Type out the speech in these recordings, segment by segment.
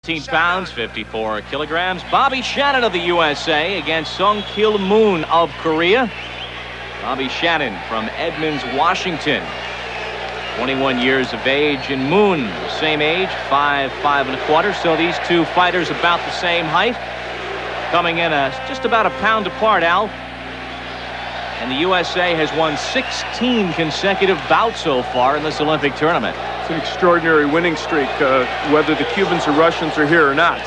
15 pounds, 54 kilograms. Bobby Shannon of the USA against Sung-Kil Moon of Korea. Bobby Shannon from Edmonds, Washington. 21 years of age, and Moon, same age, 5'5 1/4. So these two fighters about the same height. Coming in just about a pound apart, Al. And the USA has won 16 consecutive bouts so far in this Olympic tournament. It's an extraordinary winning streak, whether the Cubans or Russians are here or not.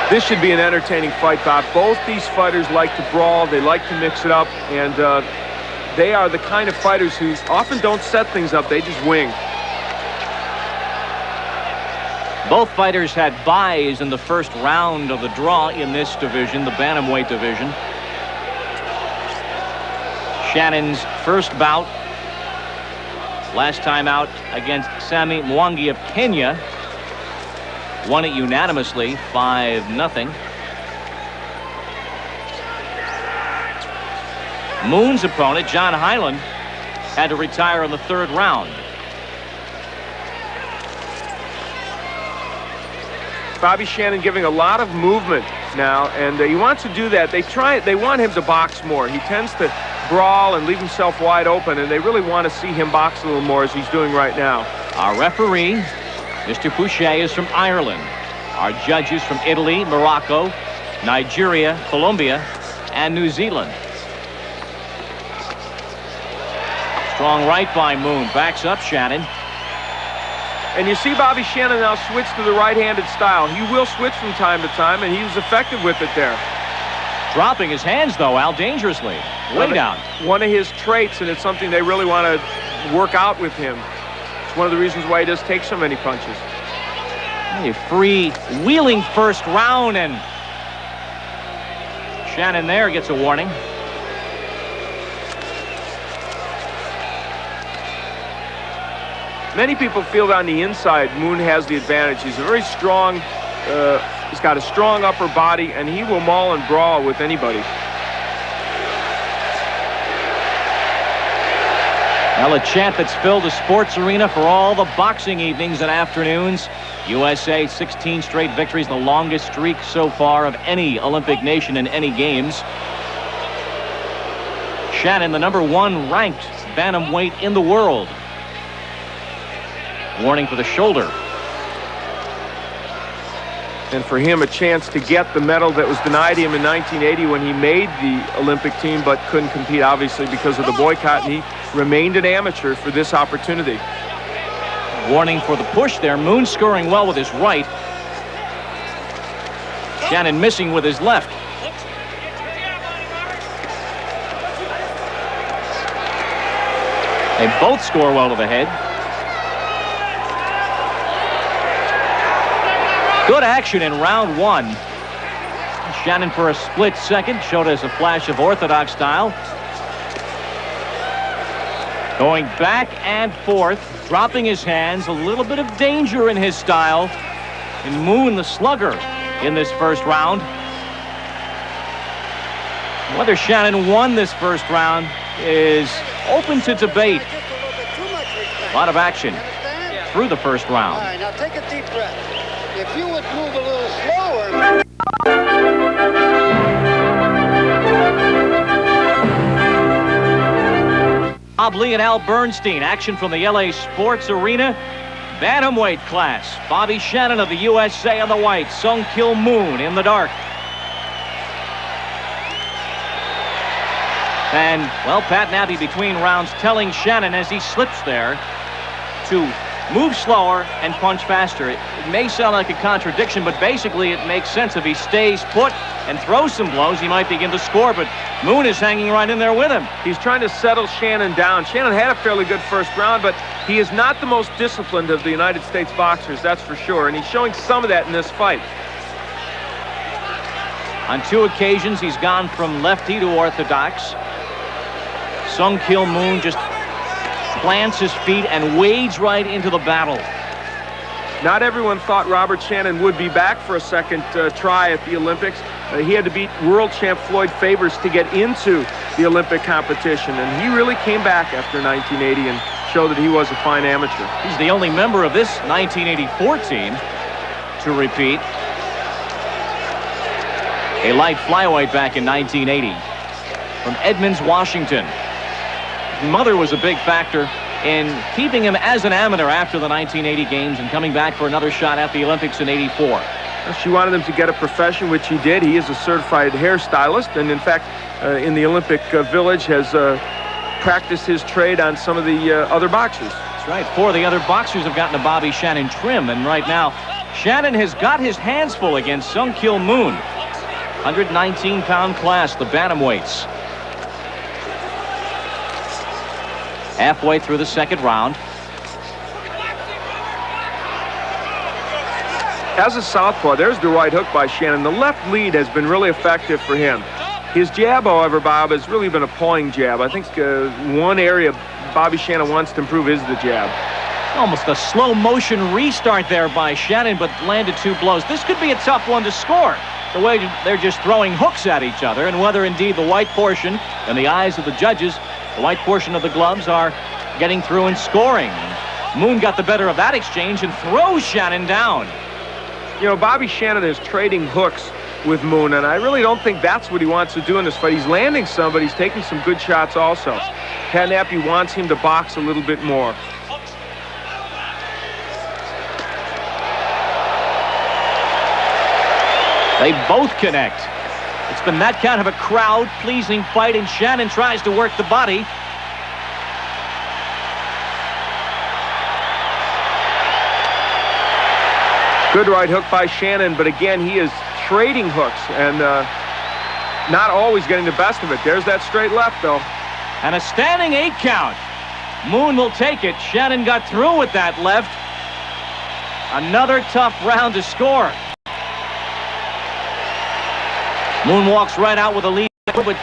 This should be an entertaining fight, Bob. Both these fighters like to brawl. They like to mix it up. And they are the kind of fighters who often don't set things up. They just wing. Both fighters had byes in the first round of the draw in this division, the bantamweight division. Shannon's first bout, last time out against Sami Mwangi of Kenya, won it unanimously, 5-0. Moon's opponent, John Hyland, had to retire in the third round. Bobby Shannon giving a lot of movement now, and he wants to do that. They want him to box more. He tends to brawl and leave himself wide open, and they really want to see him box a little more as he's doing right now. Our referee, Mr. Pouchet, is from Ireland. Our judges from Italy, Morocco, Nigeria, Colombia, and New Zealand. Strong right by Moon, backs up Shannon. And you see Bobby Shannon now switch to the right-handed style. He will switch from time to time, and he was effective with it there. Dropping his hands, though, Al, dangerously. Way down. One of his traits, and it's something they really want to work out with him. It's one of the reasons why he does take so many punches. A free-wheeling first round, and Shannon there gets a warning. Many people feel that on the inside, Moon has the advantage. He's a very strong, he's got a strong upper body, and he will maul and brawl with anybody. Well, a chant that's filled the sports arena for all the boxing evenings and afternoons. USA 16 straight victories, the longest streak so far of any Olympic nation in any games. Shannon, the #1 ranked bantamweight in the world. Warning for the shoulder. And for him, a chance to get the medal that was denied him in 1980 when he made the Olympic team but couldn't compete, obviously, because of the boycott, and he remained an amateur for this opportunity. Warning for the push there. Moon scoring well with his right. Shannon missing with his left. They both score well to the head. Good action in round one. Shannon for a split second showed us a flash of orthodox style. Going back and forth, dropping his hands, a little bit of danger in his style. And Moon, the slugger, in this first round. Whether Shannon won this first round is open to debate. A lot of action through the first round. All right, now take a deep breath. If you would move a little slower. Bob Lee and Al Bernstein. Action from the LA Sports Arena. Bantamweight class. Bobby Shannon of the USA on the white. Sung-Kil Moon in the dark. And, well, Pat Nabby between rounds telling Shannon as he slips there to move slower and punch faster. It may sound like a contradiction, but basically it makes sense. If he stays put and throws some blows, he might begin to score, but Moon is hanging right in there with him. He's trying to settle Shannon down. Shannon had a fairly good first round, but he is not the most disciplined of the United States boxers, that's for sure, and he's showing some of that in this fight. On 2 occasions, he's gone from lefty to orthodox. Sung-Kil Moon just plants his feet and wades right into the battle. Not everyone thought Robert Shannon would be back for a second try at the Olympics. He had to beat world champ Floyd Favors to get into the Olympic competition, and he really came back after 1980 and show that he was a fine amateur. He's the only member of this 1984 team to repeat. A light flyweight back in 1980 from Edmonds, Washington. His mother was a big factor in keeping him as an amateur after the 1980 games and coming back for another shot at the Olympics in '84. She wanted him to get a profession, which he did. He is a certified hairstylist, and in fact, in the Olympic Village has practiced his trade on some of the other boxers. That's right. 4 of the other boxers have gotten a Bobby Shannon trim, and right now, Shannon has got his hands full against Sung-Kil Moon. 119-pound class, the bantamweights. Halfway through the second round. As a southpaw, there's the right hook by Shannon. The left lead has been really effective for him. His jab, however, Bob, has really been a pawing jab. I think one area Bobby Shannon wants to improve is the jab. Almost a slow motion restart there by Shannon, but landed 2 blows. This could be a tough one to score. The way they're just throwing hooks at each other, and whether indeed the white portion, in the eyes of the judges, the white portion of the gloves are getting through and scoring. Moon got the better of that exchange and throws Shannon down. You know, Bobby Shannon is trading hooks with Moon, and I really don't think that's what he wants to do in this fight. He's landing some, but he's taking some good shots also. Pat Nappy wants him to box a little bit more. They both connect. It's been that kind of a crowd-pleasing fight, and Shannon tries to work the body. Good right hook by Shannon, but again, he is trading hooks and not always getting the best of it. There's that straight left, though. And a standing 8 count. Moon will take it. Shannon got through with that left. Another tough round to score. Moon walks right out with a lead, but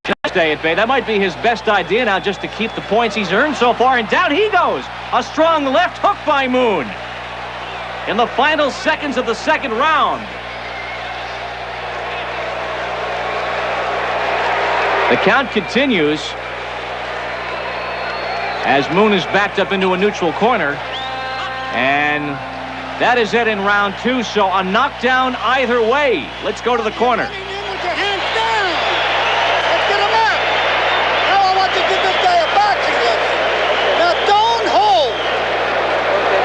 just stay at bay. That might be his best idea now, just to keep the points he's earned so far, and down he goes. A strong left hook by Moon in the final seconds of the second round. The count continues as Moon is backed up into a neutral corner, and that is it in round 2, so a knockdown either way. Let's go to the corner. With your hands down. Let's get him up. Now I want you to give this guy a boxing lesson. Now don't hold.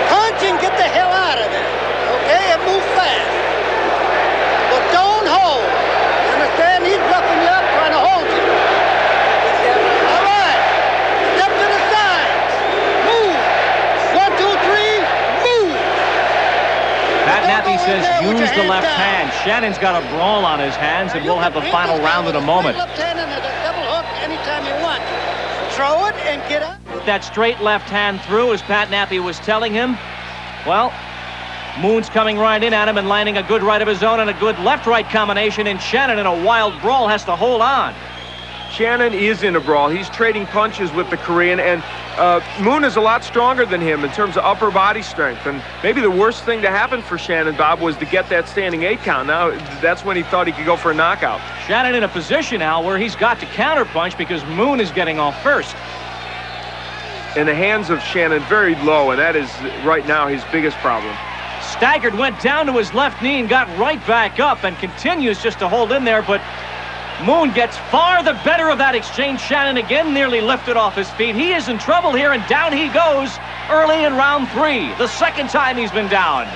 Punch and get the hell out of there. Okay? And move fast. But don't hold. You understand? He's roughing you up, trying to hold you. All right. Step to the side. Move. 1, 2, 3. Move. Pat Nappy says use the left hand. Shannon's got a brawl on his hands, and we'll have the final round in a moment. Left hand and a double hook anytime you want. Throw it and get up. That straight left hand through, as Pat Nappy was telling him. Well, Moon's coming right in at him and landing a good right of his own and a good left-right combination, and Shannon in a wild brawl has to hold on. Shannon is in a brawl. He's trading punches with the Korean, and Moon is a lot stronger than him in terms of upper body strength. And maybe the worst thing to happen for Shannon, Bob, was to get that standing 8 count. Now, that's when he thought he could go for a knockout. Shannon in a position now where he's got to counterpunch because Moon is getting off first. And the hands of Shannon very low, and that is right now his biggest problem. Staggered, went down to his left knee and got right back up and continues just to hold in there, but Moon gets far the better of that exchange. Shannon again nearly lifted off his feet. He is in trouble here, and down he goes early in round 3. The second time he's been down.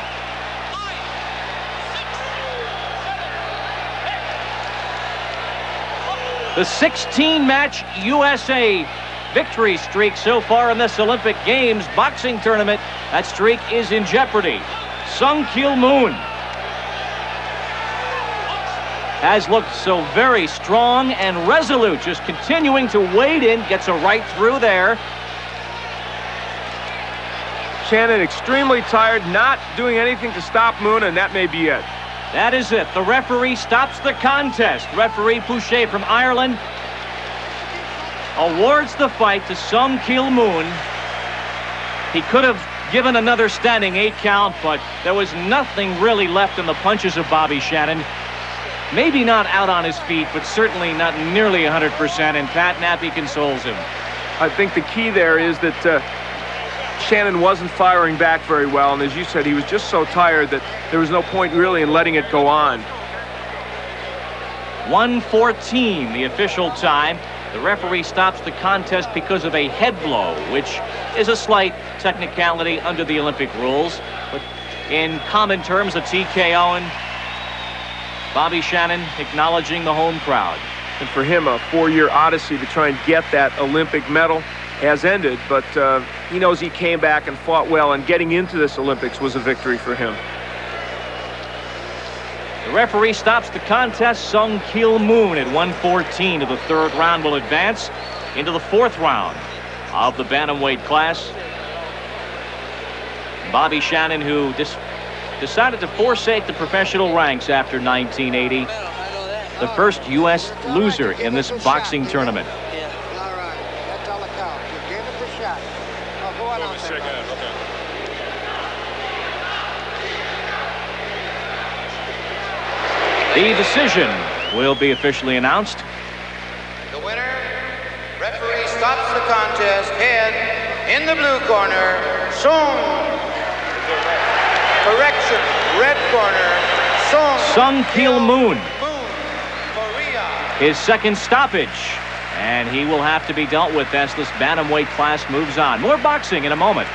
The 16-match USA victory streak so far in this Olympic Games boxing tournament, that streak is in jeopardy. Sung-Kil Moon has looked so very strong and resolute, just continuing to wade in, gets a right through there. Shannon extremely tired, not doing anything to stop Moon, and that may be it. That is it. The referee stops the contest. Referee Pouchet from Ireland awards the fight to Sung-Kil Moon. He could have given another standing 8 count, but there was nothing really left in the punches of Bobby Shannon. Maybe not out on his feet, but certainly not nearly 100%, and Pat Nappy consoles him. I think the key there is that Shannon wasn't firing back very well, and as you said, he was just so tired that there was no point really in letting it go on. 1:14, the official time. The referee stops the contest because of a head blow, which is a slight technicality under the Olympic rules, but in common terms, a TKO, and Bobby Shannon acknowledging the home crowd. And for him, a 4-year odyssey to try and get that Olympic medal has ended, but he knows he came back and fought well, and getting into this Olympics was a victory for him. The referee stops the contest. Sung-Kil Moon at 1:14 to the third round will advance into the fourth round of the bantamweight class. Bobby Shannon, who decided to forsake the professional ranks after 1980, the first U.S. loser in this boxing tournament. All right. That's all it counts. You gave it the shot. Oh, go on out there. The decision will be officially announced. The winner, referee stops the contest, head in the blue corner, Correction, red corner, Sung-Kil Moon. Korea. His second stoppage, and he will have to be dealt with as this bantamweight class moves on. More boxing in a moment.